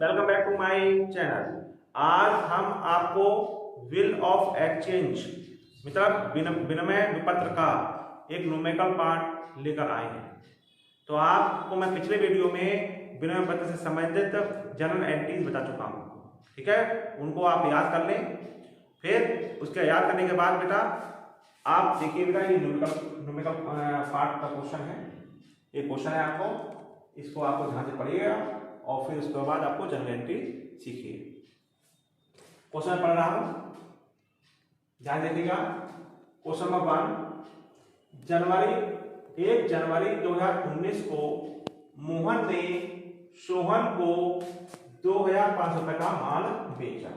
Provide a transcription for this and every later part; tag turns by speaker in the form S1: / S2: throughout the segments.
S1: Welcome back to my channel. आज हम आपको विल ऑफ एक्सचेंज मतलब विनिमय विपत्र का एक न्यूमेरिकल पार्ट लेकर आए हैं। तो आपको मैं पिछले वीडियो में विनिमय विपत्र से संबंधित जनरल एंट्रीज बता चुका हूँ, ठीक है। उनको आप याद कर लें। फिर उसके याद करने के बाद बेटा आप देखिए बेटा ये न्यूमेरिकल पार्ट का क्वेश्चन है। ये क्वेश्चन है आपको, इसको आपको ध्यान से पढ़िएगा और फिर उसके बाद आपको जनरल एंट्री सीखिए। क्वेश्चन पढ़ रहा हूं, ध्यान देखिएगा। क्वेश्चन नंबर 1 जनवरी 2019 को मोहन ने सोहन को 2500 रुपए का माल बेचा।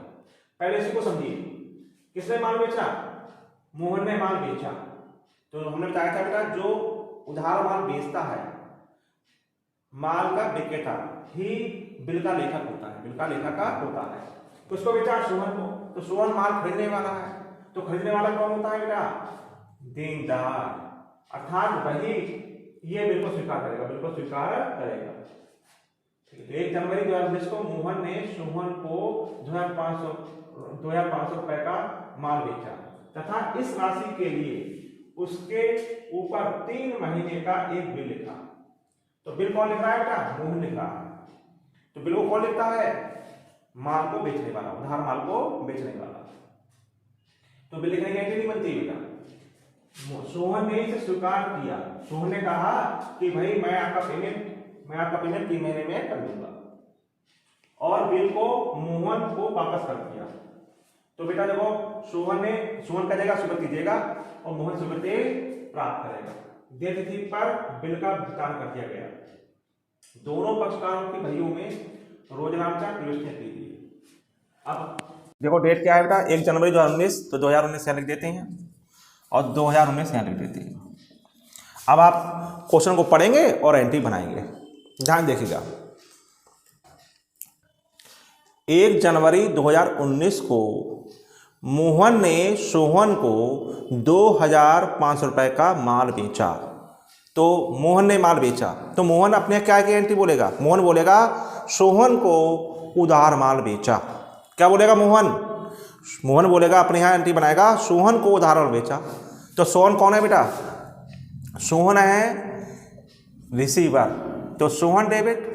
S1: पहले इसको समझिए, किसने माल बेचा? मोहन ने माल बेचा। तो हमने बताया था बेटा जो उधार माल बेचता है, माल का विक्रेता ही बिल का लेखक होता है, बिल का लेखक होता है। तो उसको बेचा सोहन को, तो सोहन माल खरीदने वाला है। तो खरीदने वाला कौन होता है बेटा? देनदार, अर्थात वही ये बिल को स्वीकार करेगा, बिल को स्वीकार करेगा। 1 जनवरी 2019 को मोहन ने सोहन को 2500 रुपए का माल बेचा तथा इस राशि के लिए उसके ऊपर 3 महीने का एक बिल लिखा। तो बिल कौन लिख रहा है बेटा? मोहन लिख रहा है। तो बिल को कौन लिखता है? माल को बेचने वाला, उधार माल को बेचने वाला। तो बिल लिखने की एंट्री नहीं बनती बेटा। सोहन ने इसे स्वीकार किया। सोहन ने कहा कि भाई मैं आपका पेमेंट 3 महीने में कर दूंगा और बिल को मोहन को वापस कर दिया। तो बेटा देखो सोहन करेगा, स्वीकृति देगा और मोहन स्वीकृति प्राप्त करेगा। देय तिथि पर बिल का भुगतान कर दिया गया। दोनों पक्षकारों की भइयों में रोजनामचा प्रविष्ट की थी। अब देखो डेट क्या है बेटा? 1 जनवरी 2019, तो 2019 यहाँ लिख देते हैं और 2019 यहाँ लिख देते हैं। अब आप क्वेश्चन को पढ़ेंगे और एंट्री बनाएंगे, ध्यान देखिएगा। 1 जनवरी 2019 को मोहन ने सोहन को 2500 रुपए का माल बेचा। तो मोहन ने माल बेचा, तो मोहन अपने क्या की एंट्री बोलेगा? मोहन बोलेगा सोहन को उधार माल बेचा। क्या बोलेगा मोहन? मोहन बोलेगा, अपने यहाँ एंट्री बनाएगा सोहन को उधार माल बेचा। तो सोहन कौन है बेटा? सोहन है रिसीवर। तो Sohan debit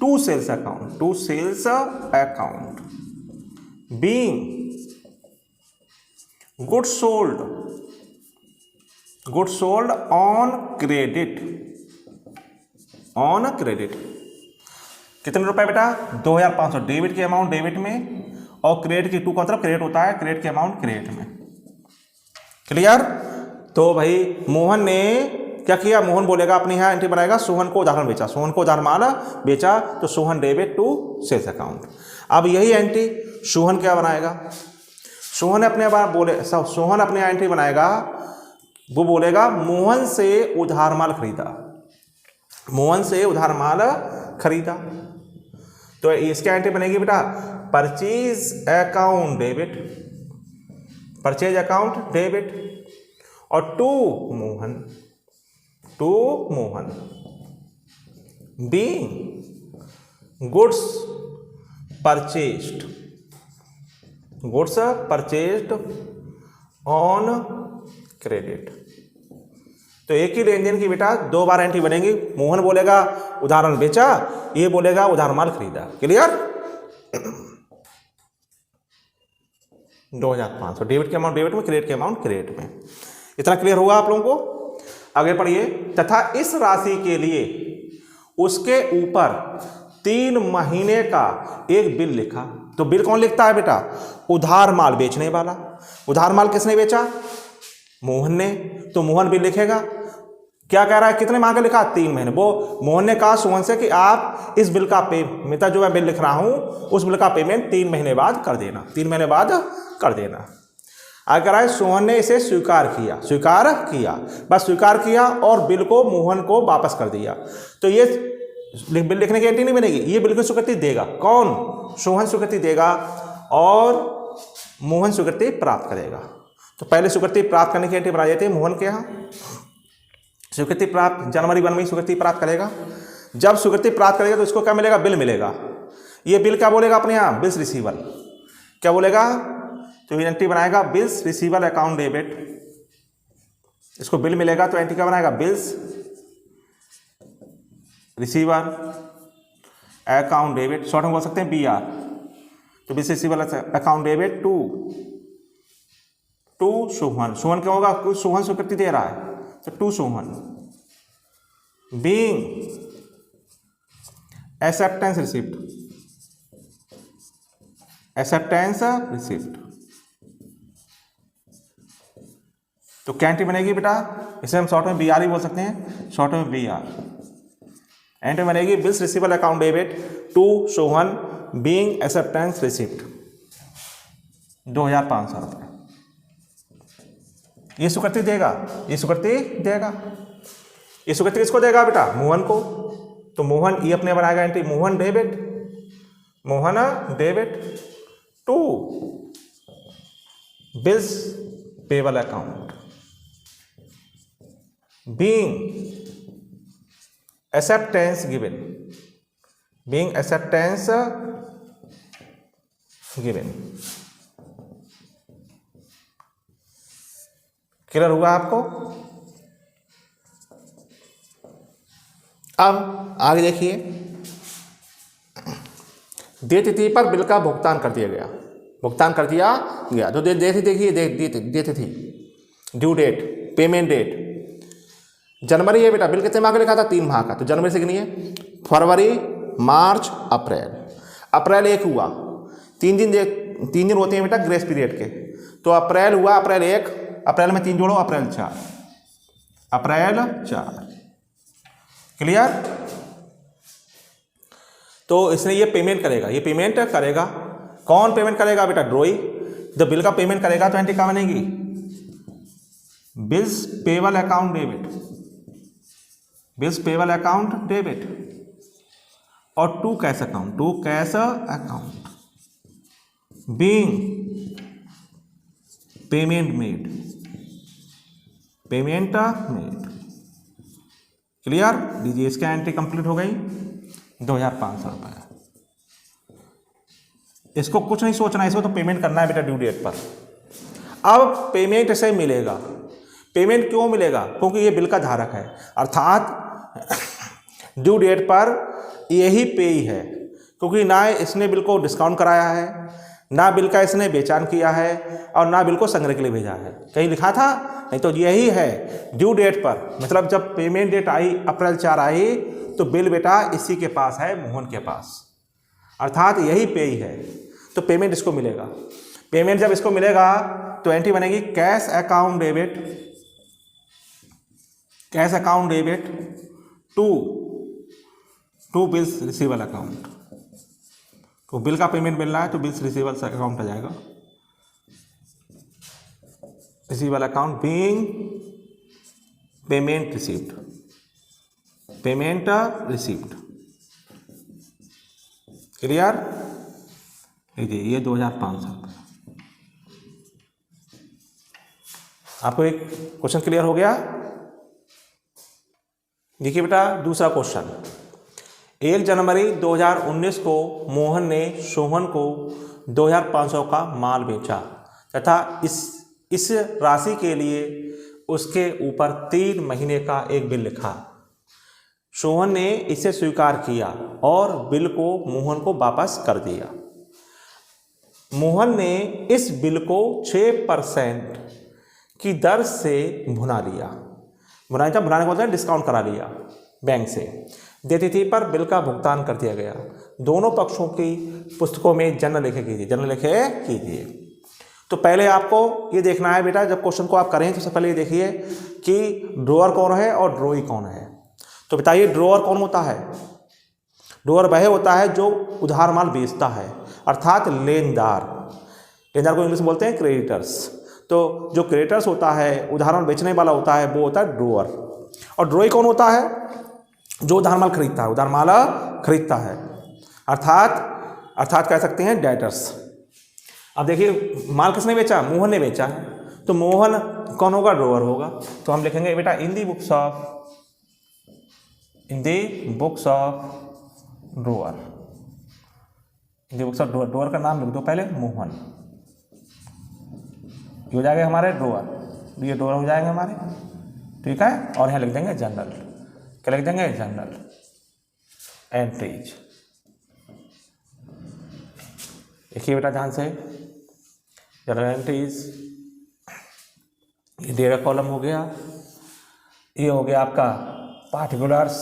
S1: to sales account being goods sold on credit. कितने रुपए बेटा? 2500 डेबिट की अमाउंट डेबिट में और क्रेडिट की 2 का मतलब क्रेडिट होता है, क्रेडिट की अमाउंट क्रेडिट में। क्लियर? तो भाई मोहन ने क्या किया? मोहन बोलेगा अपने यहाँ एंट्री बनाएगा सोहन को उधार बेचा, सोहन को उधार माल बेचा। तो Sohan debit to sales account. अब यही एंट्री सोहन क्या बनाएगा? सोहन अपने एंट्री बनाएगा, वो बोलेगा मोहन से उधार माल खरीदा। तो इसकी एंट्री बनेगी बेटा परचेज अकाउंट डेबिट और to Mohan being goods purchased on credit. तो एक ही लेनदेन की बेटा 2 बार एंट्री बनेगी। मोहन बोलेगा उधार माल बेचा, ये बोलेगा उधार माल खरीदा। क्लियर? 2500 डेबिट की अमाउंट डेबिट में, क्रेडिट की अमाउंट क्रेडिट में। इतना क्लियर होगा आप लोगों को? आगे पढ़िए। तथा इस राशि के लिए उसके ऊपर 3 महीने का एक बिल लिखा। तो बिल कौन लिखता है बेटा? उधार माल बेचने वाला। उधार माल किसने बेचा? मोहन ने। तो मोहन बिल लिखेगा। क्या कह रहा है? कितने माह का लिखा? 3 महीने। वो मोहन ने कहा सोहन से कि आप इस बिल का पेमेंट, जो मैं बिल लिख रहा हूं उस बिल का पेमेंट 3 महीने बाद कर देना, 3 महीने बाद कर देना। अगर आए सोहन ने इसे स्वीकार किया, बस स्वीकार किया और बिल को मोहन को वापस कर दिया। तो ये बिल लिखने की एंट्री नहीं बनेगी, ये बिल की स्वीकृति देगा। कौन? सोहन स्वीकृति देगा और मोहन स्वीकृति प्राप्त करेगा। तो पहले स्वीकृति प्राप्त करने की एंट्री बना देते हैं मोहन के यहाँ। स्वीकृति प्राप्त जनवरी 1 में स्वीकृति प्राप्त करेगा। जब स्वीकृति प्राप्त करेगा तो इसको क्या मिलेगा, बिल मिलेगा। ये बिल क्या बोलेगा अपने यहाँ, बिल्स रिसीवल, क्या बोलेगा, तो ये एंट्री बनाएगा बिल्स रिसीवल अकाउंट डेबिट, इसको बिल मिलेगा तो एंट्री क्या बनाएगा, bills receiver account debit, short में बोल सकते हैं BR, तो bills receivable account debit to Sohan. Sohan क्या होगा, कुछ सोहन स्वीकृति दे रहा है तो to Sohan being acceptance receipt, acceptance receipt, तो क्या एंट्री बनेगी बेटा, इसे हम शॉर्ट में BR ही बोल सकते हैं, शॉर्ट में BR। एंट्री बनेगी bills receivable account debit to Sohan being acceptance receipt 2500 रुपये। ये स्वीकृति देगा, ये स्वीकृति देगा, ये स्वीकृति किसको देगा बेटा, मोहन को, तो मोहन ये अपने बनाएगा entry Mohan debit, Mohan debit to bills payable account being acceptance given, being acceptance given. Clear हुआ आपको। अब आगे देखिए, देय तिथि पर बिल का भुगतान कर दिया गया, भुगतान कर दिया गया, तो देखिए देय तिथि, ड्यू डेट, पेमेंट डेट, जनवरी है बेटा, बिल कितने माह का लिखा था, 3 माह का, तो जनवरी से गिनिए, फरवरी, मार्च, अप्रैल, अप्रैल 1 हुआ, 3 दिन होते हैं बेटा ग्रेस पीरियड के, तो अप्रैल हुआ, अप्रैल 1, अप्रैल में 3 जोड़ो, अप्रैल 4, अप्रैल 4, क्लियर। तो इसने ये पेमेंट करेगा, ये पेमेंट करेगा, कौन पेमेंट करेगा बेटा, ड्रॉई, जब बिल का पेमेंट करेगा तो एंट्री क्या बनेगी, bills payable account debit, bills payable account debit और to cash account, to cash account being payment made, payment made, clear. लीजिए इसका एंट्री कंप्लीट हो गई 2500 रुपये। इसको कुछ नहीं सोचना है, इसको तो पेमेंट करना है बेटा ड्यू डेट पर। अब पेमेंट ऐसे मिलेगा, पेमेंट क्यों मिलेगा, क्योंकि ये बिल का धारक है, अर्थात ड्यू डेट पर यही पेई है, क्योंकि ना इसने बिल को डिस्काउंट कराया है, ना बिल का इसने बेचान किया है और ना बिल को संग्रह के लिए भेजा है, कहीं लिखा था नहीं, तो यही है ड्यू डेट पर, मतलब जब पेमेंट डेट आई अप्रैल 4 आई तो बिल बेटा इसी के पास है, मोहन के पास, अर्थात यही पेई है, तो पेमेंट इसको मिलेगा। पेमेंट जब इसको मिलेगा तो एंट्री बनेगी cash account debit, cash account debit to bills receivable account, तो बिल का पेमेंट मिल रहा है तो बिल्स रिसीवल अकाउंट आ जाएगा, receivable account being payment received, payment received, clear. लीजिए ये 2500 रुपये। आपको एक क्वेश्चन क्लियर हो गया। देखिए बेटा दूसरा क्वेश्चन, 1 जनवरी 2019 को मोहन ने सोहन को 2500 का माल बेचा तथा इस राशि के लिए उसके ऊपर 3 महीने का एक बिल लिखा। सोहन ने इसे स्वीकार किया और बिल को मोहन को वापस कर दिया। मोहन ने इस बिल को 6% की दर से भुना लिया, भुनाने को बोलते हैं डिस्काउंट करा लिया बैंक से। देय तिथि पर बिल का भुगतान कर दिया गया। दोनों पक्षों की पुस्तकों में जन्म लेखे कीजिए, जन्म लेखे कीजिए। तो पहले आपको ये देखना है बेटा, जब क्वेश्चन को आप करें तो सबसे पहले ये देखिए कि ड्रॉअर कौन है और ड्रॉई कौन है। तो बताइए ड्रॉअर कौन होता है? ड्रॉअर वह होता है जो उधार माल बेचता है, अर्थात लेनदार। लेनदार को इंग्लिश में बोलते हैं क्रेडिटर्स। तो जो क्रेडिटर्स होता है, उधार माल बेचने वाला होता है, वो होता है ड्रॉअर। और ड्रॉई कौन होता है? जो उधार माल खरीदता है, उधार माल खरीदता है, अर्थात कह सकते हैं डेटर्स। अब देखिए माल किसने बेचा? मोहन ने बेचा है, तो मोहन कौन होगा? ड्रॉअर होगा। तो हम लिखेंगे बेटा in the books of in the books of drawer. In the books of drawer, drawer का नाम लिख दो पहले, मोहन। ये हो जाएगा हमारे ड्रॉअर, ये ड्रॉअर हो जाएंगे हमारे, ठीक है। और यहाँ लिख देंगे जनरल, क्या लिख देंगे, जनरल एंट्रीज। देखिए बेटा ध्यान से, जनरल एंट्रीज, ये डेटा कॉलम हो गया, ये हो गया आपका पार्टिकुलर्स,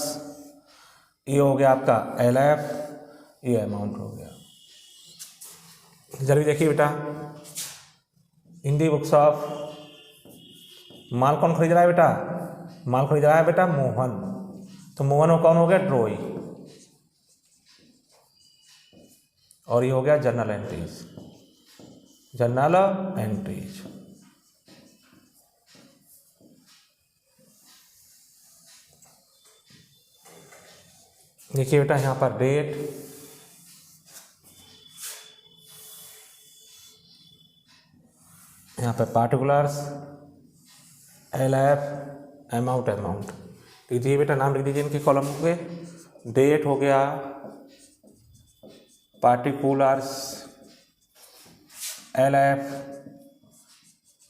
S1: ये हो गया आपका LF, ये अमाउंट हो गया। जल्दी देखिए बेटा, इन दी बुक्स ऑफ, माल कौन खरीद रहा है बेटा, माल खरीद रहा है बेटा मोहन, तो मोहन कौन हो गया, ड्रॉई, और ये हो गया जर्नल एंट्रीज, जर्नल एंट्रीज। देखिए बेटा यहाँ पर डेट, यहाँ पे पार्टिकुलर्स, LF, अमाउंट, अमाउंट लीजिए बेटा, नाम लिख दीजिए इनके कॉलम के। डेट हो गया, पार्टिकुलर्स, LF,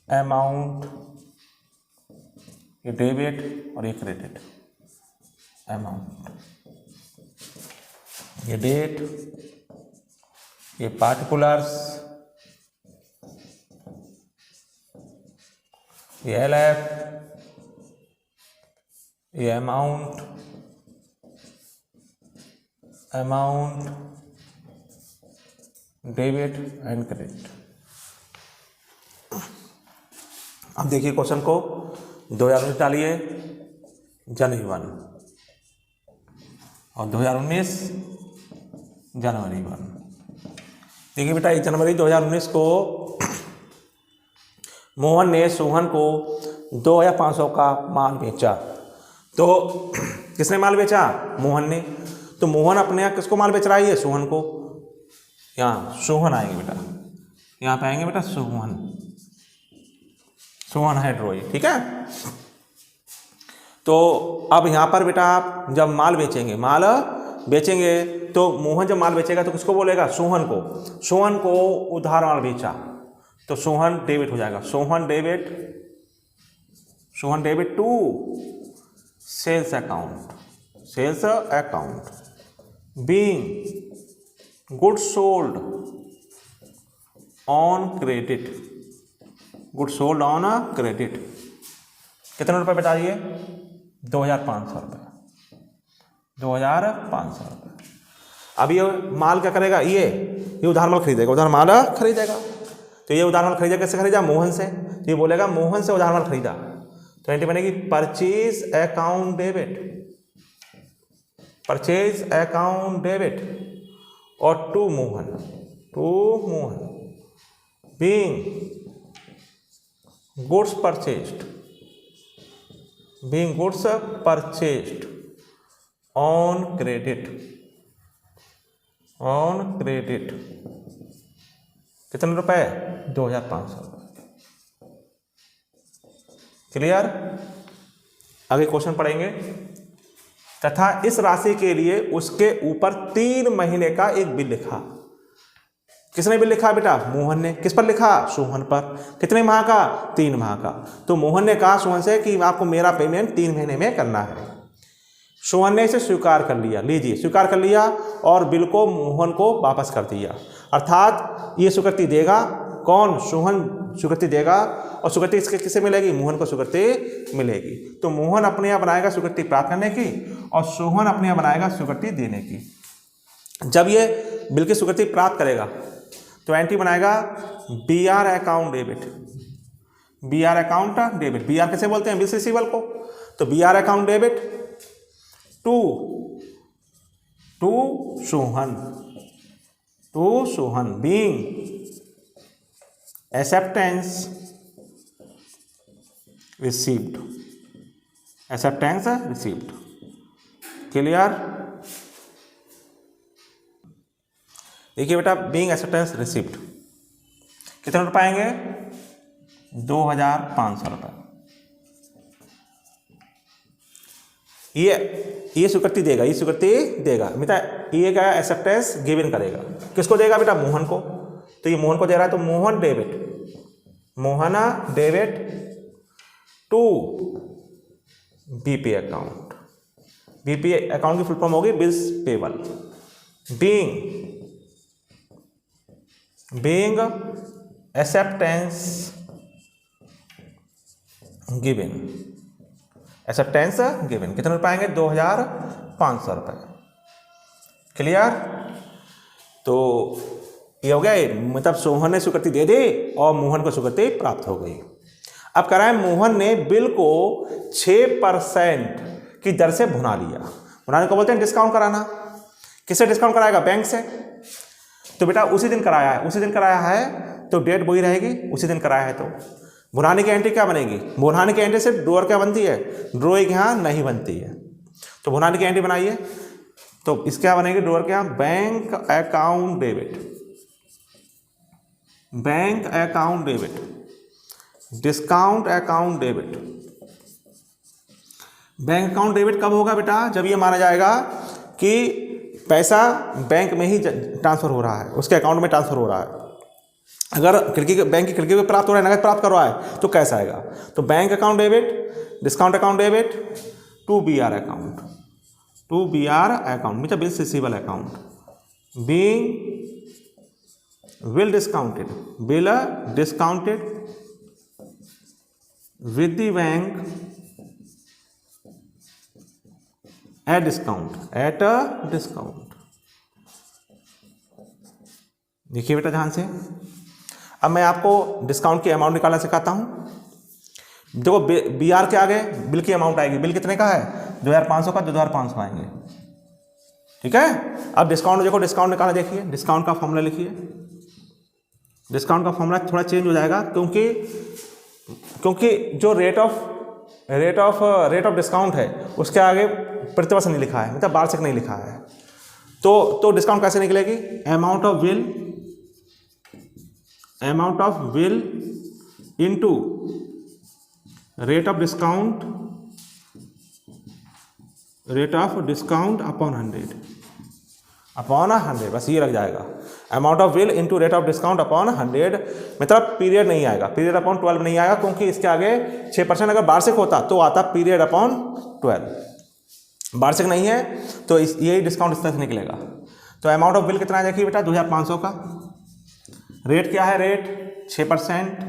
S1: अमाउंट, ये डेबिट और ये क्रेडिट। अमाउंट, ये डेट, ये पार्टिकुलर्स, ये LF, ये amount, amount, debit and credit. अब देखिए क्वेश्चन को 2019 डालिए, जनवरी 1 और 2019 जनवरी 1। देखिए बेटा 1 जनवरी 2019 को मोहन ने सोहन को 2500 का माल बेचा। तो किसने माल बेचा, मोहन ने। तो मोहन अपने यहाँ किसको माल बेच रहा है, ये सोहन को। यहाँ सोहन आएंगे बेटा, यहाँ पे आएंगे बेटा सोहन, सोहन है ड्रॉई, ठीक है। तो अब यहाँ पर बेटा आप जब माल बेचेंगे तो मोहन जब माल बेचेगा तो किसको बोलेगा, सोहन को। सोहन को उधार माल बेचा तो सोहन डेबिट हो जाएगा, Sohan debit to sales account, being goods sold on credit, कितने रुपए बेटा, ये 2500 रुपये, 2500 रुपये। अब ये माल क्या करेगा, ये उधार माल खरीदेगा, तो ये उधार माल खरीदा, कैसे खरीदा, मोहन से। तो ये बोलेगा मोहन से उधार माल खरीदा, तो एंट्री बनेगी परचेज अकाउंट डेबिट, और to Mohan, being goods purchased on credit, कितने रुपए, 2500 रुपये। क्लियर। आगे क्वेश्चन पढ़ेंगे। तथा इस राशि के लिए उसके ऊपर 3 महीने का एक बिल लिखा। किसने बिल लिखा बेटा, मोहन ने। किस पर लिखा, सोहन पर। कितने माह का, 3 माह का। तो मोहन ने कहा सोहन से कि आपको मेरा पेमेंट 3 महीने में करना है। सोहन ने इसे स्वीकार कर लिया, लीजिए स्वीकार कर लिया, और बिल को मोहन को वापस कर दिया। अर्थात ये स्वीकृति देगा कौन, सोहन स्वीकृति देगा, और स्वीकृति इसके किसे मिलेगी, मोहन को स्वीकृति मिलेगी। तो मोहन अपने यहाँ बनाएगा स्वीकृति प्राप्त करने की, और सोहन अपने यहाँ बनाएगा स्वीकृति देने की। जब ये बिल की स्वीकृति प्राप्त करेगा तो एंट्री बनाएगा BR अकाउंट डेबिट, BR कैसे बोलते हैं, बिल्स रिसीवेबल को। तो BR account debit to Sohan being acceptance received, clear. देखिए बेटा बीइंग एक्सेप्टेंस रिसीव्ड कितने रुपए आएंगे, 2500 रुपये। ये स्वीकृति देगा, ये स्वीकृति देगा बेटा। ये क्या एक्सेप्टेंस गिवन करेगा, किसको देगा बेटा? मोहन को। तो ये मोहन को दे रहा है, तो Mohan debit to BP account. BP account की फुल फॉर्म होगी bills payable. Being acceptance given, acceptance given कितने रुपए आएंगे? 2500 रुपये। क्लियर? तो ये हो गया, मतलब सोहन ने स्वीकृति दे दी और मोहन को स्वीकृति प्राप्त हो गई। अब कह रहा है मोहन ने बिल को 6% की दर से भुना लिया। भुनाने को बोलते हैं डिस्काउंट कराना। किससे डिस्काउंट कराएगा? बैंक से। तो बेटा उसी दिन कराया है, उसी दिन कराया है तो डेट वही रहेगी, उसी दिन कराया है। तो भुनाने की एंट्री क्या बनेगी? भुनाने की एंट्री सिर्फ ड्रॉअर क्या बनती है? ड्रॉइंग यहाँ नहीं बनती है। तो भुनाने की एंट्री बनाइए, तो इसके क्या बनेगी? ड्रॉअर के यहाँ bank account debit, bank account debit, discount account debit. Bank account debit कब होगा बेटा? जब ये माना जाएगा कि पैसा बैंक में ही ट्रांसफर हो रहा है, उसके अकाउंट में ट्रांसफर हो रहा है। अगर बैंक की खिड़की पे प्राप्त हो रहा है, नगद प्राप्त कर रहा है, तो कैसा आएगा? तो bank account debit, discount account debit to BR account, to BR account मतलब bills receivable account. Being bill discounted with the bank at discount, देखिए बेटा ध्यान से। अब मैं आपको डिस्काउंट की अमाउंट निकालना सिखाता हूँ। देखो बी आर के आगे बिल की अमाउंट आएगी। बिल कितने का है? 2500 का, 2500 आएंगे। ठीक है। अब डिस्काउंट देखो, डिस्काउंट निकालना देखिए। डिस्काउंट का फॉर्मूला लिखिए। डिस्काउंट का फॉर्मूला थोड़ा चेंज हो जाएगा क्योंकि जो रेट ऑफ डिस्काउंट है उसके आगे प्रतिवर्ष नहीं लिखा है, मतलब वार्षिक नहीं लिखा है। तो डिस्काउंट कैसे निकलेगी? Amount of bill into rate of discount upon 100, बस ये लग जाएगा। Amount of bill into rate of discount upon 100, मतलब पीरियड नहीं आएगा, पीरियड अपॉन 12 नहीं आएगा, क्योंकि इसके आगे 6% अगर वार्षिक होता तो आता पीरियड अपॉन 12। वार्षिक नहीं है तो यही डिस्काउंट इस तरह से निकलेगा। तो अमाउंट ऑफ बिल कितना है देखिए बेटा? 2500 का। रेट क्या है? रेट 6%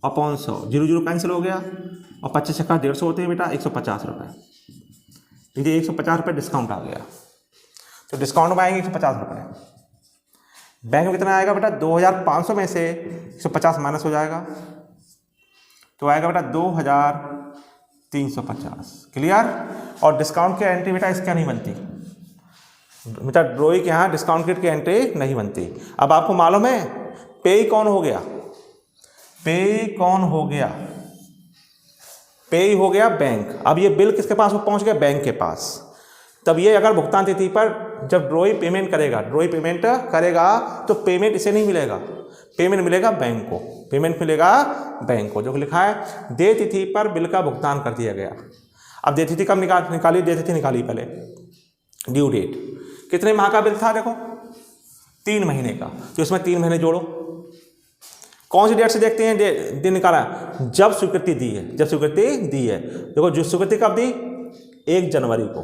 S1: अपॉन 100, 0 कैंसिल हो गया और 25 का 150 होते हैं बेटा, 150 रुपये। ठीक है, 150 रुपये डिस्काउंट आ गया। तो डिस्काउंट में आएंगे 150 रुपये। बैंक में कितना आएगा बेटा? 2500 में से 150 माइनस हो जाएगा तो आएगा बेटा 2350। क्लियर? और डिस्काउंट की एंट्री बेटा इसका नहीं बनती, बेटा ड्रॉइंग के यहाँ डिस्काउंट की एंट्री नहीं बनती। अब आपको मालूम है पेई कौन हो गया? पेई हो गया बैंक। अब ये बिल किसके पास पहुंच गया? बैंक के पास। तब ये अगर भुगतान तिथि पर जब ड्रॉई पेमेंट करेगा तो पेमेंट इसे नहीं मिलेगा, पेमेंट मिलेगा बैंक को। जो लिखा है दे तिथि पर बिल का भुगतान कर दिया गया। अब दे तिथि कब निकाली? दे तिथि निकाली पहले। ड्यू डेट कितने माह का बिल था? देखो 3 महीने का, तो इसमें 3 महीने जोड़ो। कौन सी डेट से देखते हैं दिन निकाला? जब स्वीकृति दी है। देखो जो स्वीकृति कब दी? 1 जनवरी को।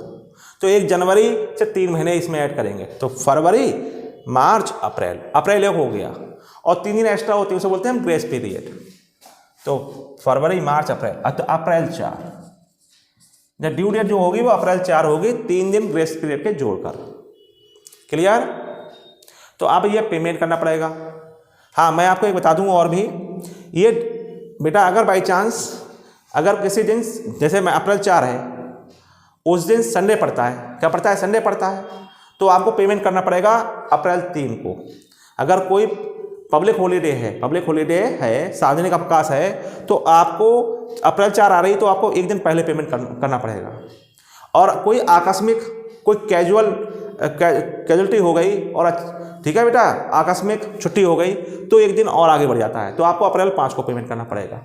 S1: तो 1 जनवरी से 3 महीने इसमें ऐड करेंगे, तो फरवरी, मार्च, अप्रैल 1 हो गया और 3 दिन एक्स्ट्रा होती है, उसे बोलते हैं ग्रेस पीरियड। तो फरवरी, मार्च, अप्रैल, तो अप्रैल 4, जब ड्यू डेट जो होगी वो अप्रैल 4 होगी, 3 दिन ग्रेस पीरियड के जोड़कर। क्लियर? तो अब ये पेमेंट करना पड़ेगा। हाँ, मैं आपको एक बता दूँ और भी, ये बेटा अगर बाई चांस अगर किसी दिन, जैसे मैं अप्रैल 4 है, उस दिन संडे पड़ता है, क्या पड़ता है? संडे पड़ता है, तो आपको पेमेंट करना पड़ेगा अप्रैल 3 को। अगर कोई पब्लिक हॉलीडे है, सार्वजनिक अवकाश है, तो आपको अप्रैल 4 आ रही तो आपको 1 दिन पहले पेमेंट करना पड़ेगा। और कोई आकस्मिक, कोई कैजुअलिटी हो गई और ठीक है बेटा, आकस्मिक छुट्टी हो गई तो 1 दिन और आगे बढ़ जाता है, तो आपको अप्रैल 5 को पेमेंट करना पड़ेगा।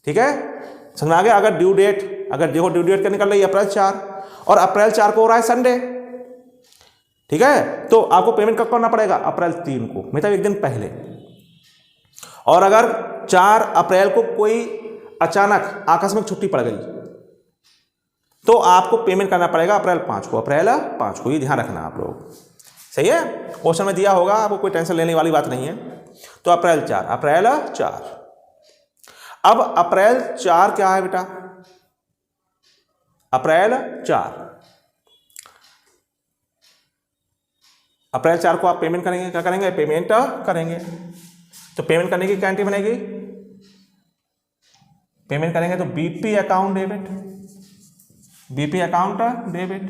S1: ठीक है, समझ में आ गया? अगर ड्यू डेट क्या निकल रही है? अप्रैल 4, और अप्रैल 4 को हो रहा है संडे, ठीक है, तो आपको पेमेंट कब करना पड़ेगा? अप्रैल 3 को, मतलब एक दिन पहले। और अगर 4 अप्रैल को कोई अचानक आकस्मिक छुट्टी पड़ गई तो आपको पेमेंट करना पड़ेगा अप्रैल 5 को, अप्रैल 5 को, ये ध्यान रखना आप लोग, सही है। क्वेश्चन में दिया होगा, आपको कोई टेंशन लेने वाली बात नहीं है। तो अप्रैल 4, अप्रैल 4। अब अप्रैल 4 क्या है बेटा? अप्रैल 4, अप्रैल 4 को आप पेमेंट करेंगे, क्या करेंगे? पेमेंट करेंगे। तो पेमेंट करने की क्या एंट्री बनेगी? पेमेंट करेंगे तो BP account debit, BP account debit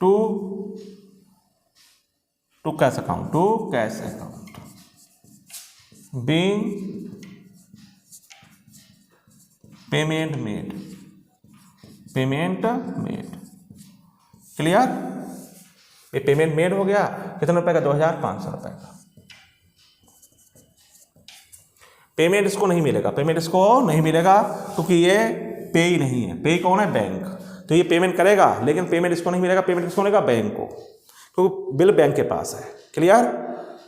S1: to cash account, to cash account being payment made, payment made. Clear? ये पेमेंट मेड हो गया, कितने रुपए का? 2500 रुपए का। पेमेंट इसको नहीं मिलेगा, पेमेंट इसको नहीं मिलेगा क्योंकि ये पे ही नहीं है। पे कौन है? बैंक। तो ये पेमेंट करेगा, लेकिन पेमेंट इसको नहीं मिलेगा, पेमेंट किसको मिलेगा? बैंक को, क्योंकि बिल बैंक के पास है। क्लियर?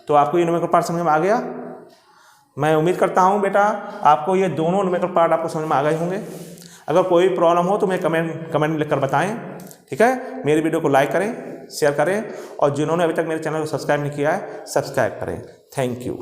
S1: तो आपको ये न्यूमेरिकल पार्ट समझ में आ गया। मैं उम्मीद करता हूँ बेटा आपको ये दोनों न्यूमेरिकल पार्ट आपको समझ में आ गए होंगे। अगर कोई प्रॉब्लम हो तो मैं कमेंट में लिखकर बताएं, ठीक है। मेरी वीडियो को लाइक करें, शेयर करें, और जिन्होंने अभी तक मेरे चैनल को सब्सक्राइब नहीं किया है, सब्सक्राइब करें। Thank you.